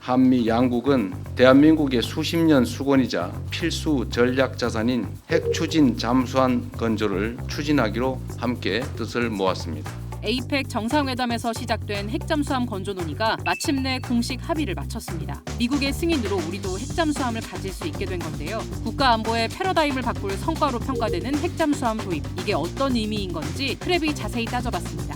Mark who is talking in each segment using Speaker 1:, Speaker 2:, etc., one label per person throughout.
Speaker 1: 한미 양국은 대한민국의 수십 년 수건이자 필수 전략 자산인 핵 추진 잠수함 건조를 추진하기로 함께 뜻을 모았습니다.
Speaker 2: 에이펙 정상회담에서 시작된 핵잠수함 건조 논의가 마침내 공식 합의를 마쳤습니다. 미국의 승인으로 우리도 핵잠수함을 가질 수 있게 된 건데요. 국가 안보의 패러다임을 바꿀 성과로 평가되는 핵잠수함 도입. 이게 어떤 의미인 건지 크랩이 자세히 따져봤습니다.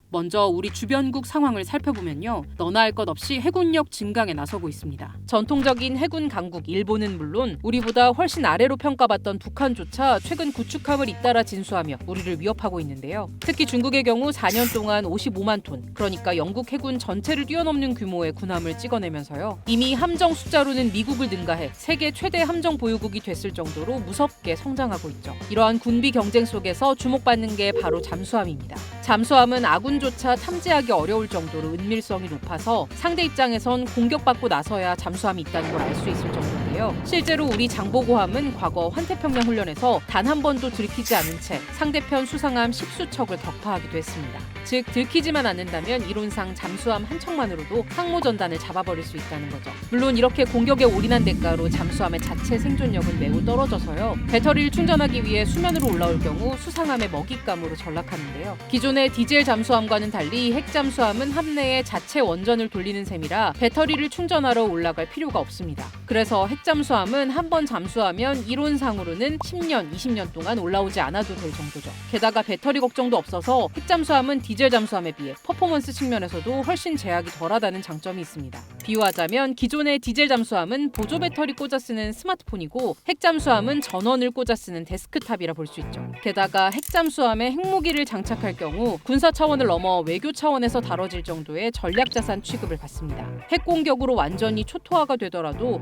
Speaker 2: 먼저 우리 주변국 상황을 살펴보면요. 너나 할 것 없이 해군력 증강에 나서고 있습니다. 전통적인 해군 강국 일본은 물론 우리보다 훨씬 아래로 평가받던 북한조차 최근 구축함을 잇따라 진수하며 우리를 위협하고 있는데요. 특히 중국의 경우 4년 동안 55만 톤, 그러니까 영국 해군 전체를 뛰어넘는 규모의 군함을 찍어내면서요. 이미 함정 숫자로는 미국을 능가해 세계 최대 함정 보유국이 됐을 정도로 무섭게 성장하고 있죠. 이러한 군비 경쟁 속에서 주목받는 게 바로 잠수함입니다. 잠수함은 아군조차 탐지하기 어려울 정도로 은밀성이 높아서 상대 입장에선 공격받고 나서야 잠수함이 있다는 걸 알 수 있을 정도인데요. 실제로 우리 장보고함은 과거 환태평양 훈련에서 단 한 번도 들키지 않은 채 상대편 수상함 10수척을 격파하기도 했습니다. 즉 들키지만 않는다면 이론상 잠수함 한 척만으로도 항모 전단을 잡아버릴 수 있다는 거죠. 물론 이렇게 공격에 올인한 대가로 잠수함의 자체 생존력은 매우 떨어져서요. 배터리를 충전하기 위해 수면으로 올라올 경우 수상함의 먹잇감으로 전락하는데요. 기존의 디젤 잠수함과는 달리 핵잠수함은 함내에 자체 원전을 돌리는 셈이라 배터리를 충전하러 올라갈 필요가 없습니다. 그래서 핵잠수함은 한 번 잠수하면 이론상으로는 10년, 20년 동안 올라오지 않아도 될 정도죠. 게다가 배터리 걱정도 없어서 핵잠수함은 디젤 잠수함에 비해 퍼포먼스 측면에서도 훨씬 제약이 덜하다는 장점이 있습니다. 비유하자면 기존의 디젤 잠수함은 보조 배터리 꽂아 쓰는 스마트폰이고 핵잠수함은 전원을 꽂아 쓰는 데스크탑이라 볼 수 있죠. 게다가 핵잠수함에 핵무기를 장착할 경우 군사 차원을 넘어 외교 차원에서 다뤄질 정도의 전략자산 취급을 받습니다. 핵공격으로 완전히 초토화가 되더라도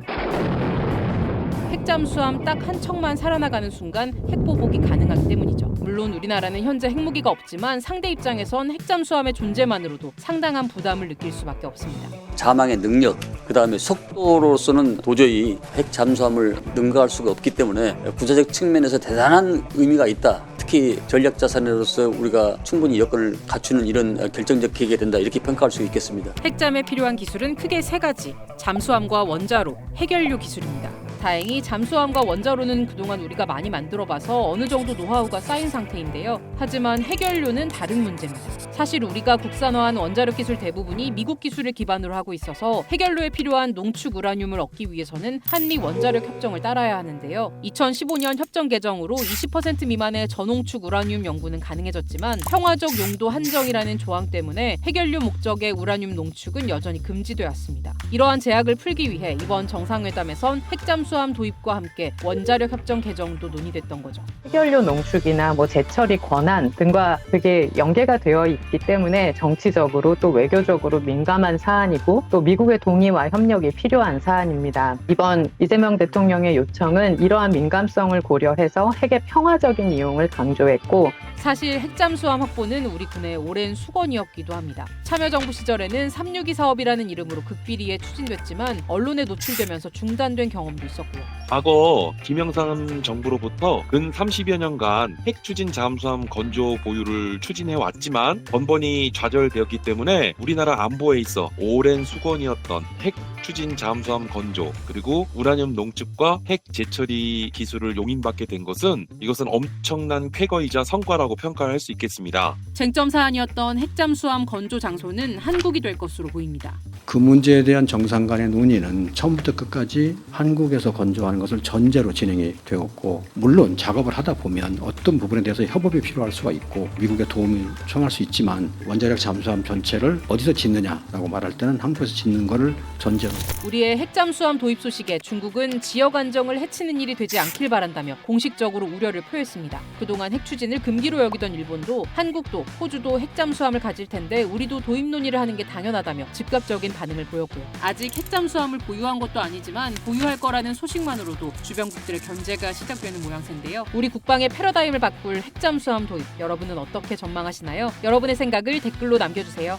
Speaker 2: 핵잠수함 딱 한 척만 살아나가는 순간 핵보복이 가능하기 때문이죠. 물론 우리나라는 현재 핵무기가 없지만 상대 입장에선 핵잠수함의 존재만으로도 상당한 부담을 느낄 수밖에 없습니다.
Speaker 3: 자망의 능력, 그다음에 속도로서는 도저히 핵잠수함을 능가할 수가 없기 때문에 군사적 측면에서 대단한 의미가 있다. 특히 전략자산으로서 우리가 충분히 여건을 갖추는 이런 결정적 계기가 된다. 이렇게 평가할 수 있겠습니다.
Speaker 2: 핵잠에 필요한 기술은 크게 3가지. 잠수함과 원자로, 핵연료 기술입니다. 다행히 잠수함과 원자로는 그동안 우리가 많이 만들어봐서 어느 정도 노하우가 쌓인 상태인데요. 하지만 핵연료는 다른 문제입니다. 사실 우리가 국산화한 원자력 기술 대부분이 미국 기술을 기반으로 하고 있어서 핵연료에 필요한 농축 우라늄을 얻기 위해서는 한미 원자력 협정을 따라야 하는데요. 2015년 협정 개정으로 20% 미만의 저농축 우라늄 연구는 가능해졌지만 평화적 용도 한정이라는 조항 때문에 핵연료 목적의 우라늄 농축은 여전히 금지되었습니다. 이러한 제약을 풀기 위해 이번 정상회담에선 핵잠수함 도입과 함께 원자력 협정 개정도 논의됐던 거죠.
Speaker 4: 핵연료 농축이나 재처리 권한 등과 그게 연계가 되어 있기 때문에 정치적으로 또 외교적으로 민감한 사안이고 또 미국의 동의와 협력이 필요한 사안입니다. 이번 이재명 대통령의 요청은 이러한 민감성을 고려해서 핵의 평화적인 이용을 강조했고
Speaker 2: 사실 핵잠수함 확보는 우리 군의 오랜 수건이었기도 합니다. 참여정부 시절에는 362 사업이라는 이름으로 극비리에 추진됐지만 언론에 노출되면서 중단된 경험도 있었고요.
Speaker 5: 과거 김영삼 정부로부터 근 30여 년간 핵 추진 잠수함 건조 보유를 추진해 왔지만 번번이 좌절되었기 때문에 우리나라 안보에 있어 오랜 수건이었던 핵 추진 잠수함 건조 그리고 우라늄 농축과 핵 재처리 기술을 용인받게 된 것은 이것은 엄청난 쾌거이자 성과라고 평가할 수 있겠습니다.
Speaker 2: 쟁점 사안이었던 핵잠수함 건조 장소는 한국이 될 것으로 보입니다.
Speaker 6: 그 문제에 대한 정상 간의 논의는 처음부터 끝까지 한국에서 건조하는 것을 전제로 진행이 되었고 물론 작업을 하다 보면 어떤 부분에 대해서 협업이 필요할 수가 있고 미국의 도움을 청할 수 있지만 원자력 잠수함 전체를 어디서 짓느냐라고 말할 때는 한국에서 짓는 것을 전제로
Speaker 2: 우리의 핵잠수함 도입 소식에 중국은 지역 안정을 해치는 일이 되지 않길 바란다며 공식적으로 우려를 표했습니다. 그동안 핵 추진을 금기로 여기던 일본도 한국도 호주도 핵잠수함을 가질 텐데 우리도 도입 논의를 하는 게 당연하다며 즉각적인 반응을 보였고요. 아직 핵잠수함을 보유한 것도 아니지만 보유할 거라는 소식만으로도 주변국들의 견제가 시작되는 모양새인데요. 우리 국방의 패러다임을 바꿀 핵잠수함 도입 여러분은 어떻게 전망하시나요? 여러분의 생각을 댓글로 남겨주세요.